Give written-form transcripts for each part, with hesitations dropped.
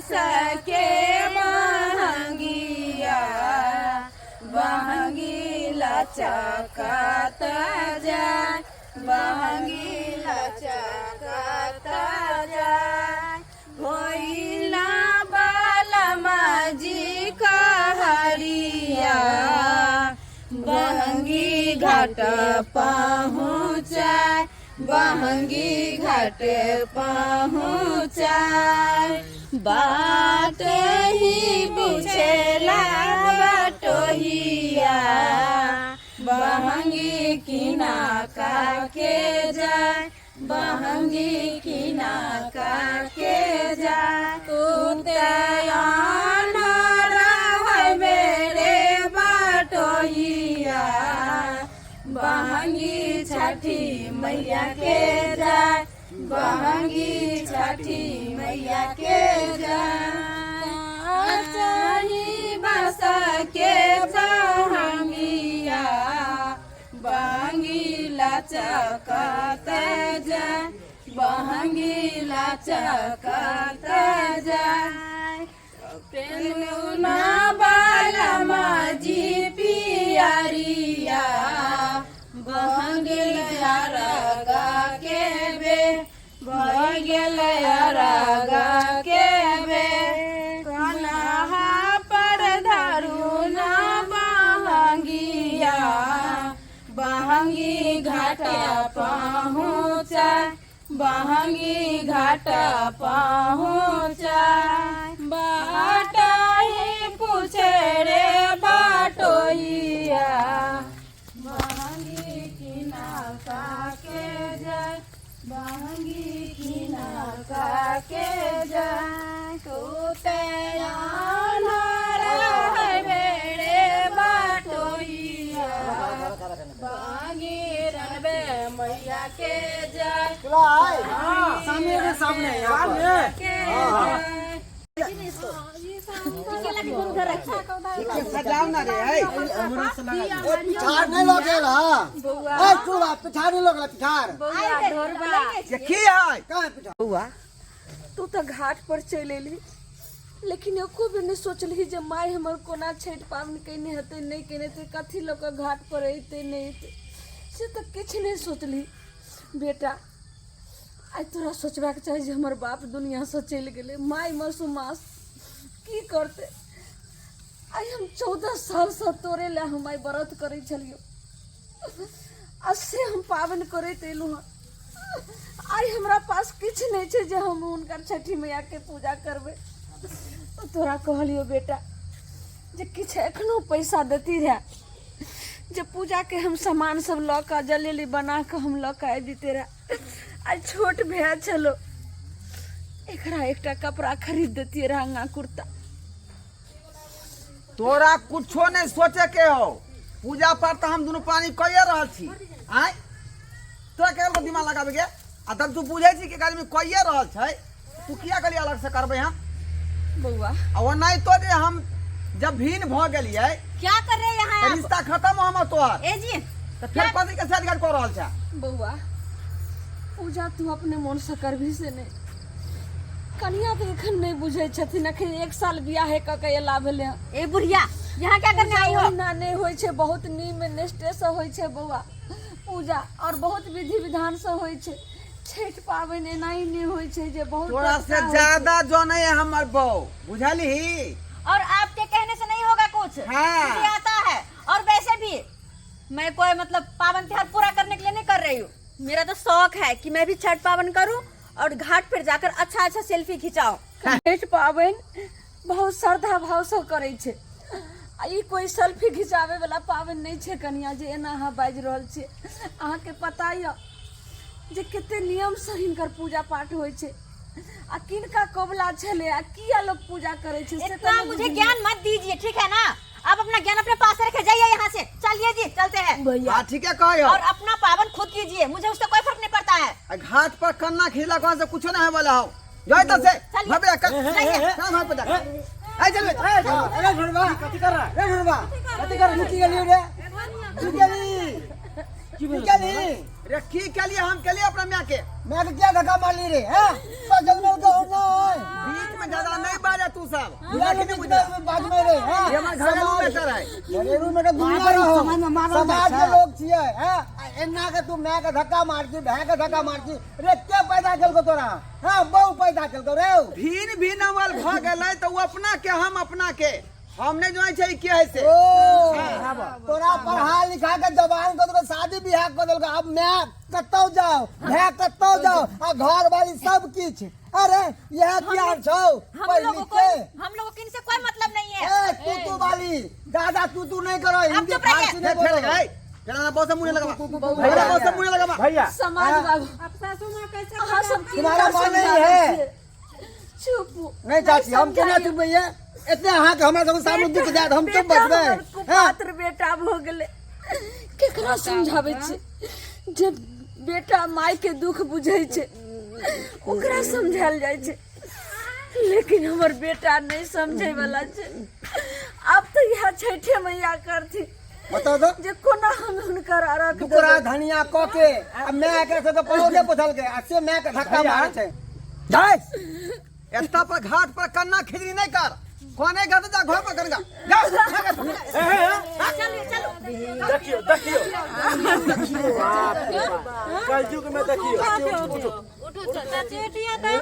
के महंगिया बहंगी लचकत जाए बहंगी लचकत जाए भोइला बालमा जी कहरिया बहंगी घाट पहुँचाए बहंगी घाट पहुँचाए बाट ही बुझेला बटोहिया बहंगी किना का के जाए बहंगी किना का के जाए तू मेरे बटोहिया बहंगी छठी मैया के जाए बहंगी छठी मैया के जाए बस के बहंगिया बहंगी लचकत जाए बहंगी लचकत जाए पेनुना बालमा जी पियरिया बहंगी रगा के बे भगल रगा के बे कन्हा पर धरुना बहंगिया बहंगी घाट पहुँचाए बहंगी घाट पहुँचाए बाट ही पूछे रे बाटोइया बहंगी किना का के जाए बहंगी किना का के जाए तू बेड़े बाटोइया बहंगी रनबे मैया के जाए सामने सजाओ ना रे पिठार नहीं लोगेला ए तू पिठार नहीं लोगेला पिठार ये की है का पिठार बउआ तू तो घाट पर चल एली लेकिन एको भी नहीं सोचली जब माई हमर कोना छठ पावन कने हते नहीं कने ते कथी लोग घाट पर अइते नहीं अइते से तो किछ नहीं सोचली बेटा आज तोरा सोचबा के चाही जे हमर बाप दुनिया से चल गेले माई मासूमास की करते आई हम 14 साल से तोरे ले हम आई व्रत करे छलियो अससे हम पावन करे तेलु आई हमरा पास किछ नहीं छे जे हम उनकर छठी मैया के पूजा करबे तो तोरा कहलियो बेटा जे किछ एखनो पैसा देती रहे जे पूजा के हम सामान सब ल के जलेली बना के हम ल के देते रहे आज छोट भैया चलो एकरा एकटा कपड़ा खरीद देती रहंगा कुर्ता तोरा कुछो नहीं सोचे के हो पूजा पाठ तो हम दोनों पानी कइए रहल छी आय तोरा के दिमाग लगाबे के आ तब तू बुझै छी के गाड़ी में कइए रहल छै तू किया कली अलग से करबे हम बउआ आ वो नहीं तो जे हम जब भीन भ गेलिए क्या कर रहे यहाँ आप? रिश्ता खत्म हो हम तोहर ए जी तो फिर कथी के साथ कर रहल छै बउआ पूजा तू अपने मन से करभी से नहीं कनिया तो एखन नहीं बुझे छथिन अखन 1 साल बियाह है के एला भेले ए बुढ़िया यहाँ क्या करने आई हो ना नहीं होय छे बहुत नियम निष्ठा से होय छे बउआ पूजा और बहुत विधि विधान से होय छे छठ पावन एनाही नहीं होय छे जे बहुत तोरा से ज्यादा जो नहीं है हमर बहू बुझली और आपके कहने से नहीं होगा कुछ हाँ। मुझे आता है और वैसे भी मैं कोई मतलब पावन त्योहार पूरा करने के लिए नहीं कर रही हूँ मेरा तो शौक है कि मैं भी छठ पावन करूँ और घाट पर जाकर अच्छा अच्छा सेल्फी खिंचाओ छठ पावन बहुत श्रद्धा भाव से करे छे ई कोई सेल्फी खिंचावे वाला पावन नहीं छे कनिया जे एना अहाँ बाजि रहल छे अहाँ के पता य जे कते नियम से हिनकर पूजा पाठ होय छे आ किनका कोबला छले आ किया लोग पूजा करे छे से इतना मुझे ज्ञान मत दीजिए ठीक है ना आप अपना ज्ञान अपने पास रखे जाइए यहाँ से चलिए जी चलते हैं हां ठीक है कहियो और अपना पावन खुद कीजिए मुझे उससे कोई फर्क नहीं पड़ता है घाट पर कन्ना खिला कहां से कुछ नहीं है वाला हो जाए तो से भबे का हां पे जा आई चल ए ढुरबा कथि कर रहा है ए ढुरबा कथि कर रुकी गली रे रे की के लिए हम के लिए अपना मैं के क्या धक्का मार ली रे हैं बगल में का होना है बीच में ज्यादा नहीं बाजा बाबू साहब बुझा के नहीं बुझा बात में रे हां ये हमार घरेलू मैटर है घरेलू में तो दुनिया रहो समाज के लोग छिए हां एना के तू मैं के धक्का मार दी भै के धक्का मार दी रे के पैदा केलको तोरा हां बहु पैदा केलको रे भिन्न भिन्न अमल भ गेलै त वो अपना के हम अपना के हमने जो छै के है से तोरा पढ़ा लिखा के जवान को तो शादी बियाह कर देलको अब मैं कतौ जाओ भै कतौ जाओ आ घर वाली सब किछ अरे यह क्या छौ हम लोगों को इनसे कोई मतलब नहीं है। ए तू वाली दादा तू नहीं करो हिंदी चुप रहिए। फारसी नहीं बोलो केना बहुत मुंह लगा भैया बहुत मुंह लगा भैया समाज बाबू अब सासू माँ कैसे हाँ सब तुम्हारा माँ नहीं है चुप नहीं चाची हम केना चुप भैया इतने अहाँ के हमरा सब सामने दुख जात हम चुप बचबै पात्र बेटा भ गेले केकरा समझाबै छै जब बेटा माय के दुख बुझै छै ओकरा समझायल जाइ छै लेकिन हमर बेटा नहीं समझे वाला छै। अब तो यह छठे मैया करथि बता दो जे कोना हम हुनकर अरक दुकरा धनिया क के अब मैं के से पौधे पुछल के आ से मैं के धक्का मारे छै जाय एता पर घाट पर कन्ना खिचड़ी नहीं कर कोने घर जा घर पर करगा जा चलिए चलो देखियो देखियो कल युग में देखियो उठो चाची हटिया तो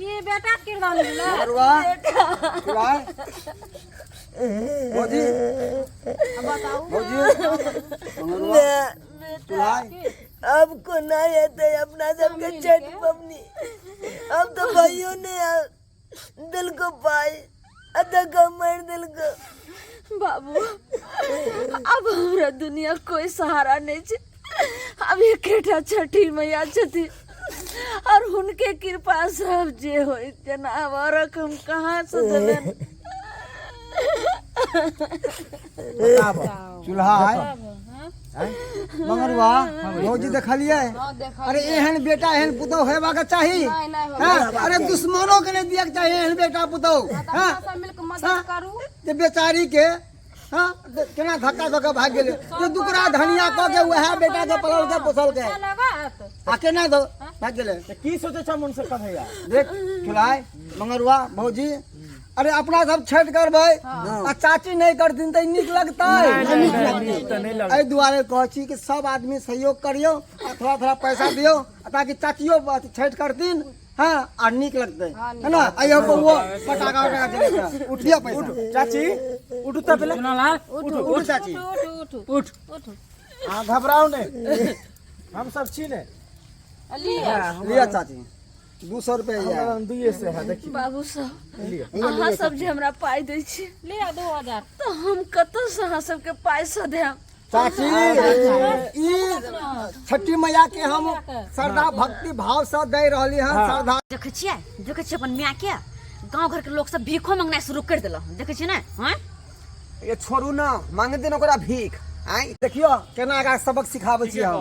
ये बेटा किरदान मिला अरवा वाह मोदी मोदी अब को नहीं है अपना सबके छठ पवनी अब तो भाइयों ने दिल को पाई अदा को मार दिल को बाबू अब हमरा दुनिया कोई सहारा नहीं छे अब ये केटा छठी मैया छथि और उनके कृपा सब जे होई जना वरक हम कहां से देबन चूल्हा है मगरवा भौजी देखलिए अरे एहन बेटा एहन पुतौ हेबा के चाही अरे दुश्मनों के नहीं दिया के चाही एहन बेटा पुतौ जे बेचारी के हां केना धक्का धक्का भाग गेले जे दुकरा धनिया क के वह बेटा के पलल के पोसल के आ केना दो भाग गेले की सोचे छ मन से का भैया देख चुलाय मंगरुआ भौजी अरे अपना सब छठ करबै आ चाची नहीं करथिन त नीक लगतै एहि दुआरे कहै छी कि सब आदमी सहयोग करियो आ थोड़ा थोड़ा पैसा दियो ताकि चाचियो छठ करथिन हां आ नीक लगतै है ना आइयो बउओ पटाखा उटाखा चले उठियो पैसा चाची उठू त पहले सुनालाल उठ चाची उठ हां घबराओ नहीं हम सब छी ने लिया चाची 200 रुपया हम दुइये से है देखिए बाबू साहब अहाँ सब जे हमरा पाई दै छी ले 2000 तो हम कतौ से अहाँ सबके पैसा देब चाची ई छठी मैया के हम श्रद्धा भक्ति भाव से दे रहली हन श्रद्धा देखे छियै अपन माय के गांव घर के लोग सब भीखो मांगना शुरू कर देला देखे छियै ना हैं ये छोड़ू ना मांगे दिन ओकरा भीख आई देखियो केना का सबक सिखाबै छी हम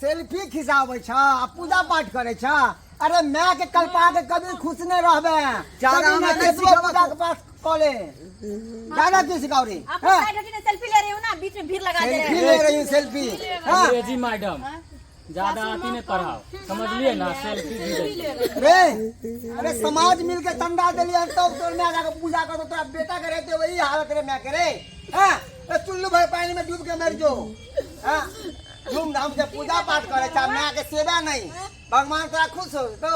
सेल्फी खिचाबै छ आ पूजा पाठ करे छ अरे मैं के कल्पा के कभी खुश नहीं रहबे ज्यादा कभी हमरा मैं नहीं केतबो सिखाबा पूजा के पास कॉले ज्यादा की सिखाओ रे आप साइड हटिए सेल्फी ले रही हो ना बीच में भीड़ लगा दे रहे सेल्फी हैं ले रही सेल्फी हां जी मैडम ज्यादा आती नहीं पढ़ाओ समझ लिए ना सेल्फी भी रे अरे समाज मिलके चंदा देलिए तो तोर में जाके पूजा कर तो तोरा बेटा करे तो वही हालत रे मैं करे हां तो चुल्लू भाई पानी में डूब के मर जो हां धूमधाम से पूजा पाठ करे छ मैं के सेवा नहीं भगवान तोरा खुश हो तो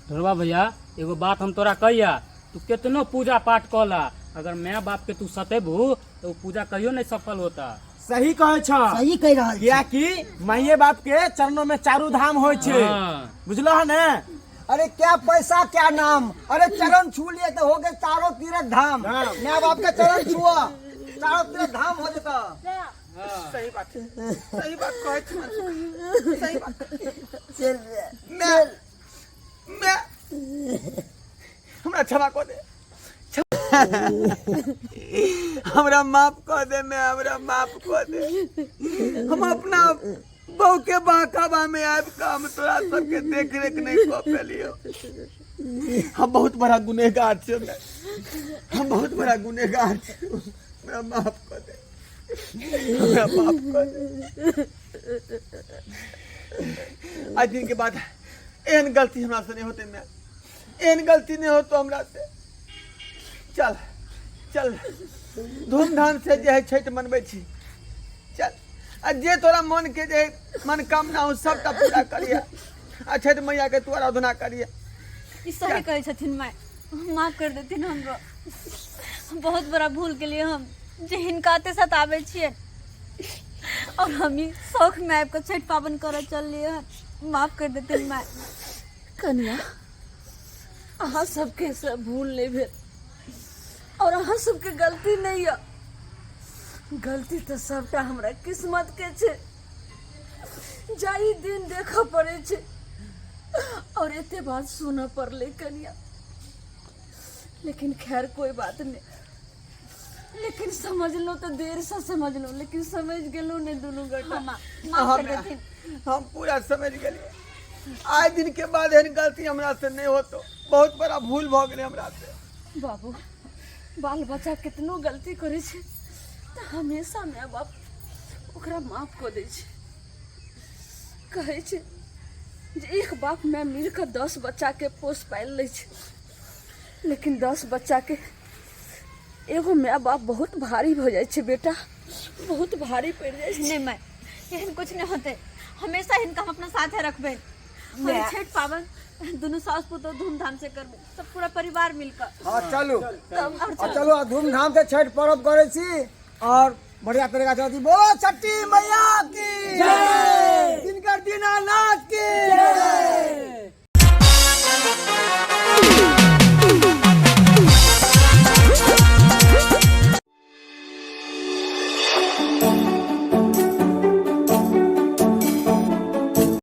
ढोलवा भैया एगो बात हम तोरा कहिया तू कितनो पूजा पाठ कला अगर मैं बाप के तू सतेबू तो पूजा कहियो नहीं सफल होता सही कहे छ सही कह रहा है किया कि माये बाप के चरणों में चारू धाम होय छे बुझलो है ने अरे क्या पैसा क्या नाम अरे चरण छू लिए तो हो गए चारों तीर्थ धाम माँ बाप के चरण छुआ चारों तीर्थ धाम हो जाता सही बात कहे छी सही बात मैं हमरा क्षमा कर दे हमरा माफ कर दे मैं हमरा माफ कर दे हम अपना बहू के बाकाबा में आब का हम तोरा सबके देख रेख नहीं कर पेलियो हम बहुत बड़ा गुनहगार छी हम बहुत बड़ा गुनहगार छी हमरा माफ कर दे हमरा माफ कर दे आज दिन के बाद एहन गलती हमरा से नहीं होते मैं, एहन गलती नहीं हो तो हमरा से। चल चल धूमधाम से जे है छठ मनबै छी, चल आ जे तोरा मन के जे मनोकामना हो सबटा पूरा करिए आ छठ मैया के तू आराधना करिए। ई सही कहै छथिन माय, माफ कर देथिन हमरो। बहुत बड़ा भूल के लिए हम जे हिनका ते सताबै छियै और हम ही शौक में आबि कऽ छठ पाबन करऽ चललियै हन। माफ कर देथिन माय। कन्या अहाँ सबके सब भूल नहीं भेल और अहाँ सबके गलती नहीं है, गलती तो सबटा हमरा किस्मत के छे, जाई दिन देखऽ पड़े छे और एते बात सुनऽ पड़ले कन्या। लेकिन खैर कोई बात नहीं, लेकिन समझ लो तो देर से समझ लो, लेकिन समझ गेलो नहीं दोनों गटा। माफ कर देथिन। हम पूरा समझ गेलिए। आज दिन के बाद एहन गलती हमरा से नहीं हो तो बहुत बड़ा भूल भ गेलै हमरा से। बाबू बाल बच्चा कितनो गलती करे छे तो हमेशा माय बाप ओकरा माफ कर दे छे। कहे छे जे एक बाप माय मिल कर 10 बच्चा के पोस पाल ले छे, लेकिन 10 बच्चा के एगो माय बाप बहुत भारी हो जाए छे बेटा, बहुत भारी पड़ जाए छे। नहीं माय, एहन कुछ नहीं होते। हमेशा हिनका हम अपना साथे रखबे। हम छठ पाबन दोनों सास पुतोह धूमधाम से करबे, सब पूरा परिवार मिलकर। हाँ चलू और चलो धूमधाम से छठ पर्व करे छी और बढ़िया तरीका से बोलो छठी मैया की जय।